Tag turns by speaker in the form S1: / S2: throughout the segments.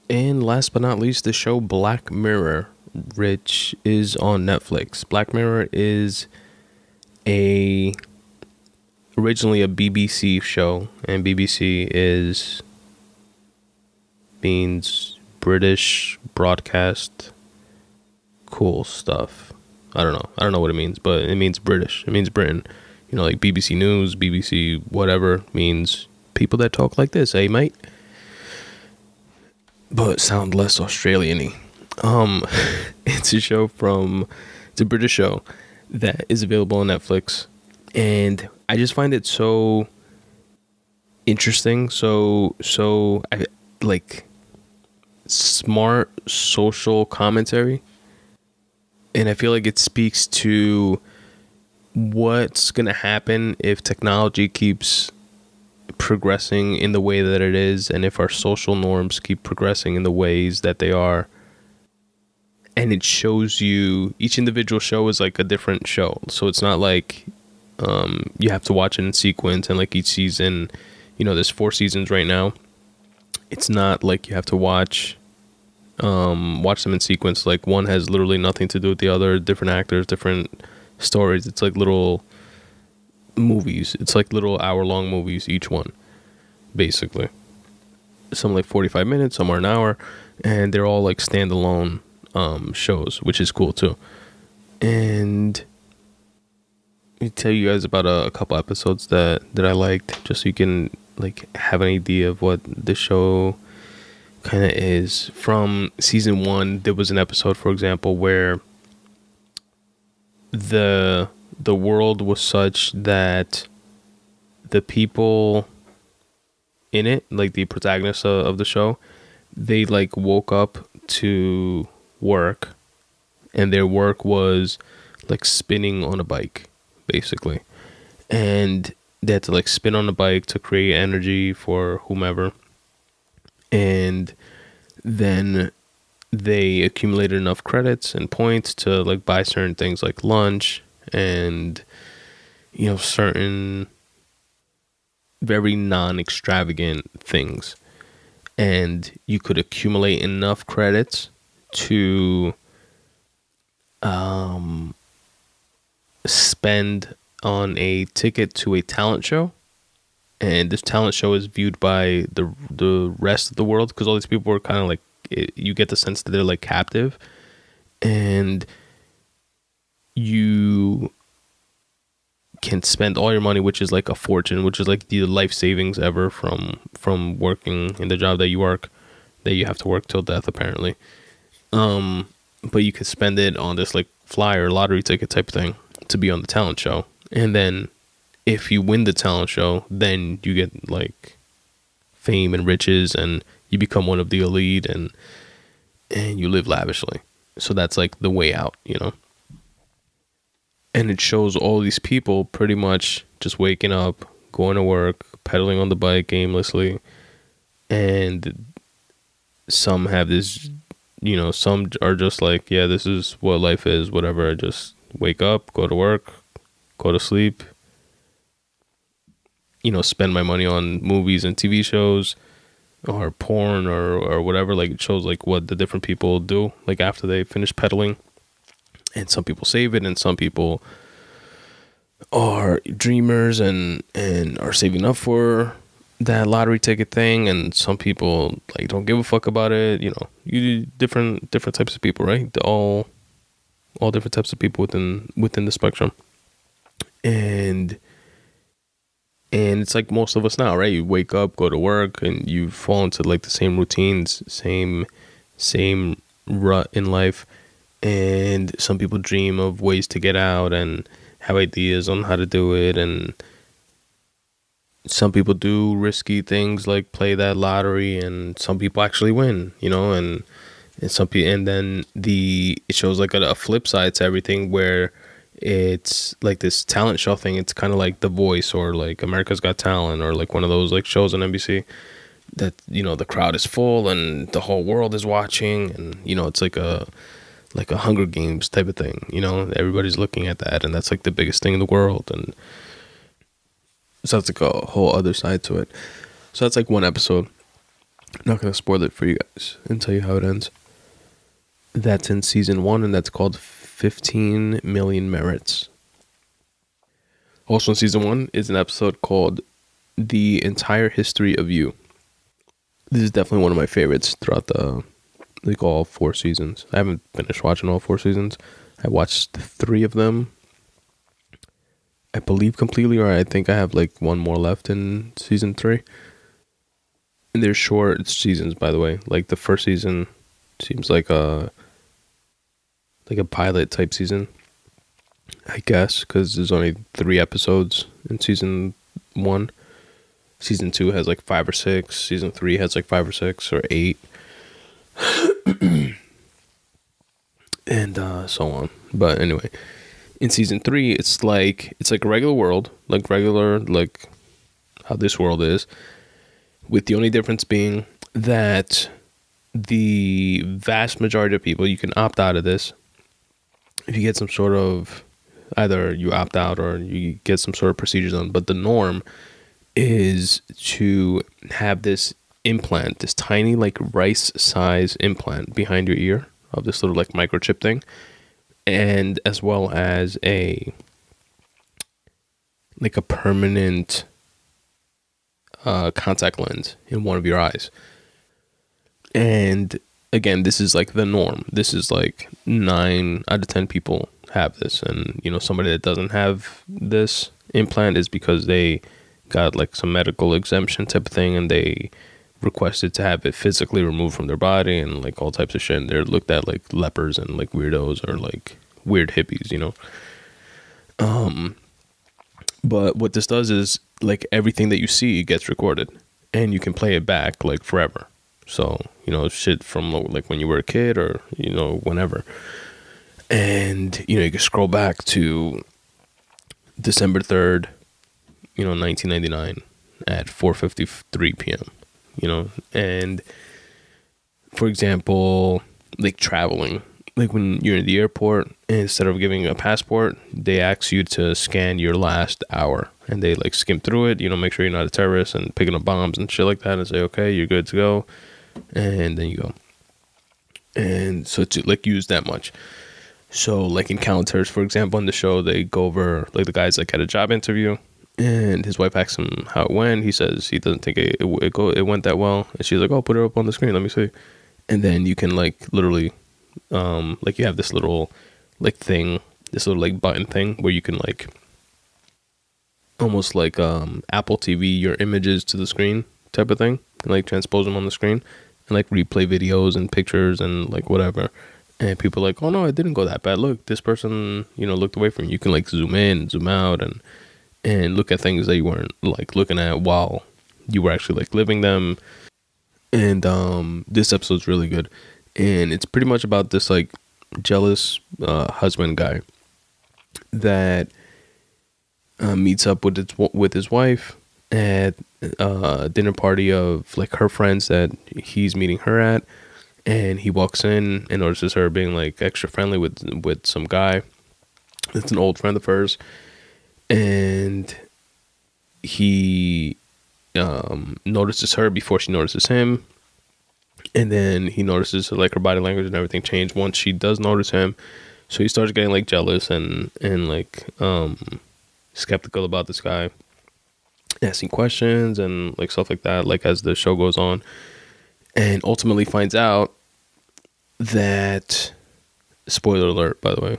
S1: And last but not least, the show Black Mirror, which is on Netflix. Black Mirror is a originally a BBC show, and BBC means British broadcast cool stuff. I don't know what it means, but it means British. It means Britain. You know, like BBC News, BBC whatever means people that talk like this, eh, mate? But sound less Australian-y. It's a British show that is available on Netflix, and I just find it so interesting, so I like smart social commentary, and I feel like it speaks to what's gonna happen if technology keeps progressing in the way that it is, and if our social norms keep progressing in the ways that they are. And it shows you, each individual show is like a different show, so it's not like you have to watch it in sequence, and like each season, you know, there's 4 seasons right now. It's not like you have to watch them in sequence. Like one has literally nothing to do with the other, different actors, different stories. It's like little movies. It's like little hour-long movies, each one, basically. Some like 45 minutes, some are an hour, and they're all like standalone shows, which is cool too. And I'll tell you guys about a couple episodes that I liked, just so you can like have an idea of what the show kind of is. From season 1, there was an episode, for example, where the world was such that the people in it, like the protagonists of the show, they like woke up to work, and their work was like spinning on a bike, basically, and they had to like spin on the bike to create energy for whomever, and then they accumulated enough credits and points to like buy certain things like lunch and, you know, certain very non-extravagant things, and you could accumulate enough credits to spend on a ticket to a talent show, and this talent show is viewed by the rest of the world, because all these people are kind of like, you get the sense that they're like captive, and you can spend all your money, which is like a fortune, which is like the life savings ever from working in the job that you have to work till death, apparently. But you could spend it on this like flyer lottery ticket type thing to be on the talent show, and then if you win the talent show, then you get like fame and riches, and you become one of the elite, and you live lavishly. So that's like the way out, you know. And it shows all these people pretty much just waking up, going to work, pedaling on the bike aimlessly, and some have this, you know, some are just like, yeah, this is what life is, whatever. I just wake up, go to work, go to sleep, you know, spend my money on movies and TV shows or porn or whatever. Like, it shows like what the different people do like after they finish pedaling. And some people save it, and some people are dreamers and are saving up for that lottery ticket thing, and some people like don't give a fuck about it. You know, you different types of people, right? All different types of people within the spectrum. And it's like most of us now, right? You wake up, go to work, and you fall into like the same routines, same rut in life. And some people dream of ways to get out and have ideas on how to do it, and some people do risky things like play that lottery, and some people actually win, you know, and some people, and then it shows like a flip side to everything, where it's like this talent show thing. It's kind of like The Voice or like America's Got Talent or like one of those like shows on NBC that, you know, the crowd is full and the whole world is watching, and, you know, it's like a Hunger Games type of thing, you know, everybody's looking at that, and that's like the biggest thing in the world. And so that's like a whole other side to it. So that's like one episode. I'm not going to spoil it for you guys and tell you how it ends. That's in season 1, and that's called 15 Million Merits. Also in season 1 is an episode called The Entire History of You. This is definitely one of my favorites throughout all 4 seasons. I haven't finished watching all 4 seasons. I watched 3 of them, I believe, completely, or I think I have one more left in season 3. And they're short seasons, by the way. Like the first season seems like a pilot type season, I guess, because there's only 3 episodes in season 1. Season 2 has 5 or 6. Season 3 has 5 or 6 or 8. And so on. But anyway, in season 3, it's like a regular world, like how this world is, with the only difference being that the vast majority of people, you can opt out of this if you get some sort of, either you opt out or you get some sort of procedures done. But the norm is to have this implant, this tiny rice size implant behind your ear of this little microchip thing, and as well as a permanent contact lens in one of your eyes. And again, this is the norm. This is 9 out of 10 people have this, and somebody that doesn't have this implant is because they got some medical exemption type of thing, and they requested to have it physically removed from their body, and all types of shit. And they're looked at like lepers and weirdos, or weird hippies, But what this does is everything that you see gets recorded, and you can play it back forever. So shit from when you were a kid, or whenever. And you can scroll back to December 3rd, 1999 at 4:53 p.m. And for example, traveling, when you're in the airport, instead of giving a passport, they ask you to scan your last hour, and they skim through it, make sure you're not a terrorist and picking up bombs and shit like that, and say, okay, you're good to go. And then you go. And so to use that much. So encounters, for example, in the show, they go over the guy's at a job interview, and his wife asks him how it went. He says he doesn't think it went that well, and she's like, oh, put her up on the screen, let me see. And then you can literally you have this little thing, this little button thing where you can almost Apple TV your images to the screen type of thing, and transpose them on the screen, and replay videos and pictures and whatever. And people are like, oh no, it didn't go that bad, look, this person looked away from you. You can zoom in, zoom out, and look at things that you weren't looking at while you were actually living them. And this episode's really good, and it's pretty much about this jealous husband guy that meets up with his wife at a dinner party of her friends that he's meeting her at. And he walks in and notices her being extra friendly with some guy. It's an old friend of hers, and he notices her before she notices him. And then he notices her body language and everything change once she does notice him. So he starts getting jealous and skeptical about this guy, asking questions and stuff like that, as the show goes on. And ultimately finds out that, spoiler alert, by the way,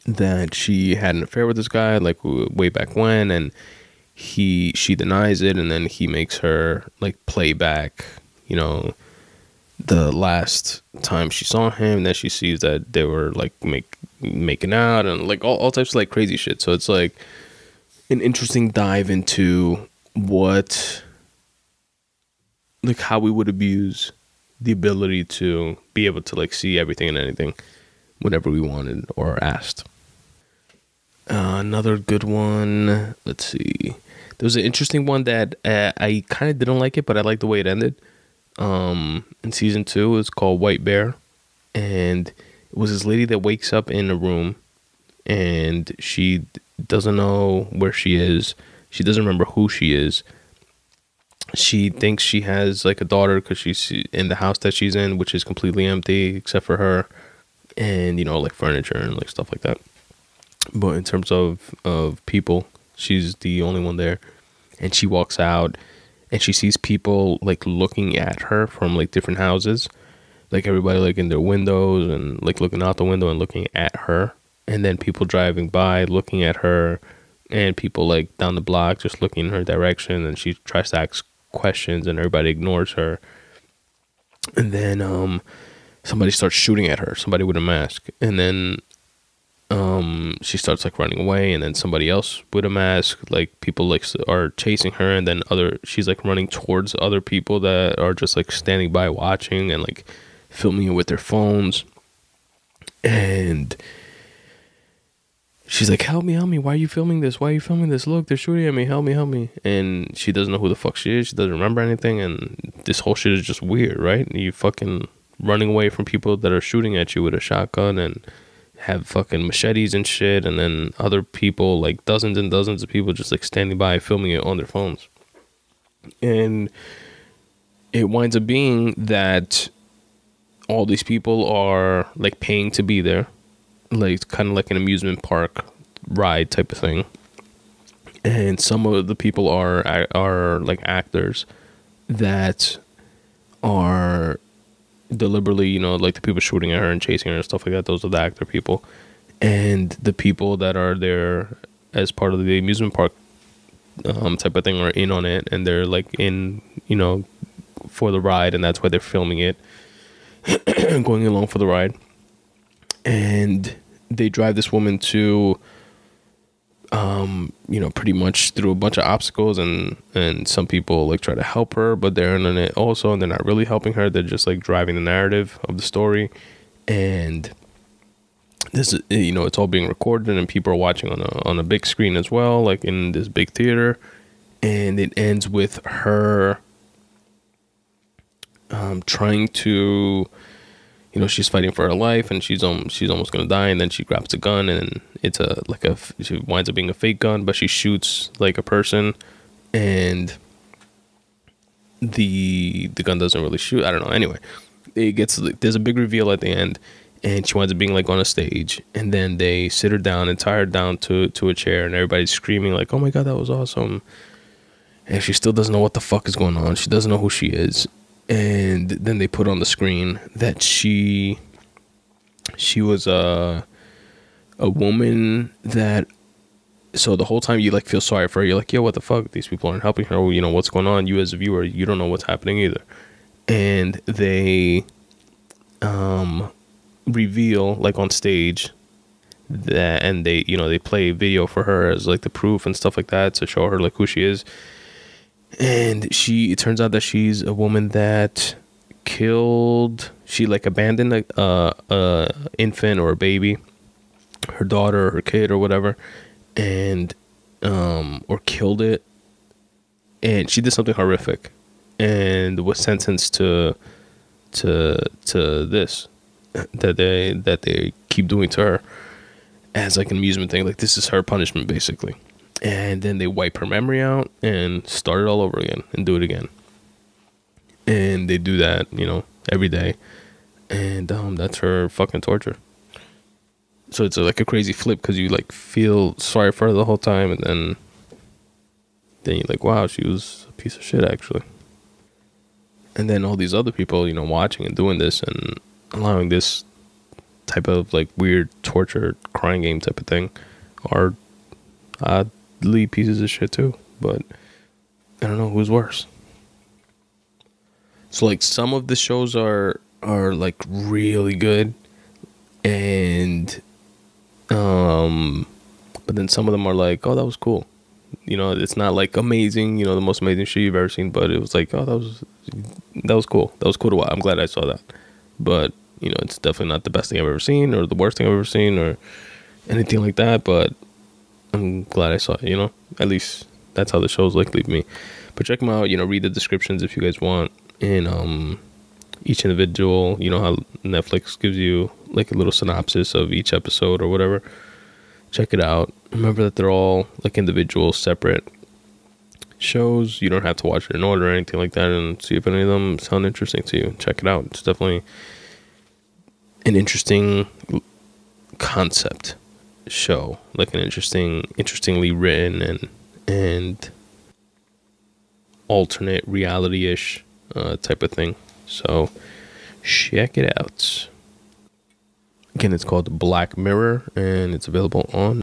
S1: that she had an affair with this guy way back when, and she denies it, and then he makes her play back the last time she saw him, and then she sees that they were making out, and all types of crazy shit. So it's an interesting dive into what how we would abuse the ability to be able to see everything and anything whenever we wanted or asked. Another good one, let's see, there was an interesting one that I kind of didn't like it, but I liked the way it ended. In season 2, it's called White Bear, and it was this lady that wakes up in a room, and she doesn't know where she is, she doesn't remember who she is, she thinks she has like a daughter because she's in the house that she's in, which is completely empty except for her and, you know, like furniture and like stuff like that. But in terms of people, she's the only one there. And she walks out and she sees people like looking at her from like different houses, like everybody like in their windows and like looking out the window and looking at her. And then people driving by looking at her, and people like down the block just looking in her direction. And she tries to ask questions and everybody ignores her. And then somebody starts shooting at her, somebody with a mask. And then she starts like running away, and then somebody else with a mask, like people like are chasing her, and then she's like running towards other people that are just like standing by watching and like filming it with their phones. And she's like, help me, why are you filming this, look, they're shooting at me, help me. And she doesn't know who the fuck she is, she doesn't remember anything, and this whole shit is just weird, right? You fucking running away from people that are shooting at you with a shotgun and have fucking machetes and shit, and then other people, like dozens and dozens of people just like standing by filming it on their phones. And it winds up being that all these people are like paying to be there, like kind of like an amusement park ride type of thing. And some of the people are like actors that are deliberately, you know, like the people shooting at her and chasing her and stuff like that, those are the actor people. And the people that are there as part of the amusement park type of thing are in on it, and they're like in, you know, for the ride, and that's why they're filming it going along for the ride. And they drive this woman to you know, pretty much through a bunch of obstacles, and some people like try to help her, but they're in it also, and they're not really helping her, they're just like driving the narrative of the story. And this is, you know, it's all being recorded, and people are watching on a big screen as well, like in this big theater. And it ends with her trying to, you know, she's fighting for her life, and she's almost gonna die, and then she grabs a gun, and it's she winds up being a fake gun, but she shoots like a person, and the gun doesn't really shoot. I don't know. Anyway, there's a big reveal at the end, and she winds up being like on a stage, and then they sit her down and tie her down to a chair, and everybody's screaming like, "Oh my god, that was awesome!" And she still doesn't know what the fuck is going on. She doesn't know who she is. And then they put on the screen that she was a woman that, so the whole time you like feel sorry for her. You're like, yo, what the fuck? These people aren't helping her. You know, what's going on? You as a viewer, you don't know what's happening either. And they reveal like on stage that, and they, you know, they play video for her as like the proof and stuff like that to show her like who she is. And it turns out that she's a woman that she like abandoned a infant or a baby, her daughter or her kid or whatever, and or killed it, and she did something horrific, and was sentenced to this that they keep doing to her as like an amusement thing. Like, this is her punishment basically. And then they wipe her memory out and start it all over again and do it again. And they do that, you know, every day. And that's her fucking torture. So it's like a crazy flip, because you like feel sorry for her the whole time, and then you're like, wow, she was a piece of shit actually. And then all these other people, you know, watching and doing this and allowing this type of like weird torture crying game type of thing are pieces of shit too. But I don't know who's worse. So like some of the shows are like really good, and but then some of them are like, oh, that was cool. You know, it's not like amazing, you know, the most amazing shit you've ever seen, but it was like, oh, that was cool. That was cool to watch. I'm glad I saw that. But, you know, it's definitely not the best thing I've ever seen, or the worst thing I've ever seen, or anything like that, but I'm glad I saw it, you know? At least that's how the shows like leave me. But check them out, you know, read the descriptions if you guys want. And each individual, you know how Netflix gives you like a little synopsis of each episode or whatever. Check it out. Remember that they're all like individual, separate shows. You don't have to watch it in order or anything like that, and see if any of them sound interesting to you. Check it out. It's definitely an interesting concept show, like an interestingly written and alternate reality-ish type of thing. So check it out. Again, it's called Black Mirror, and it's available on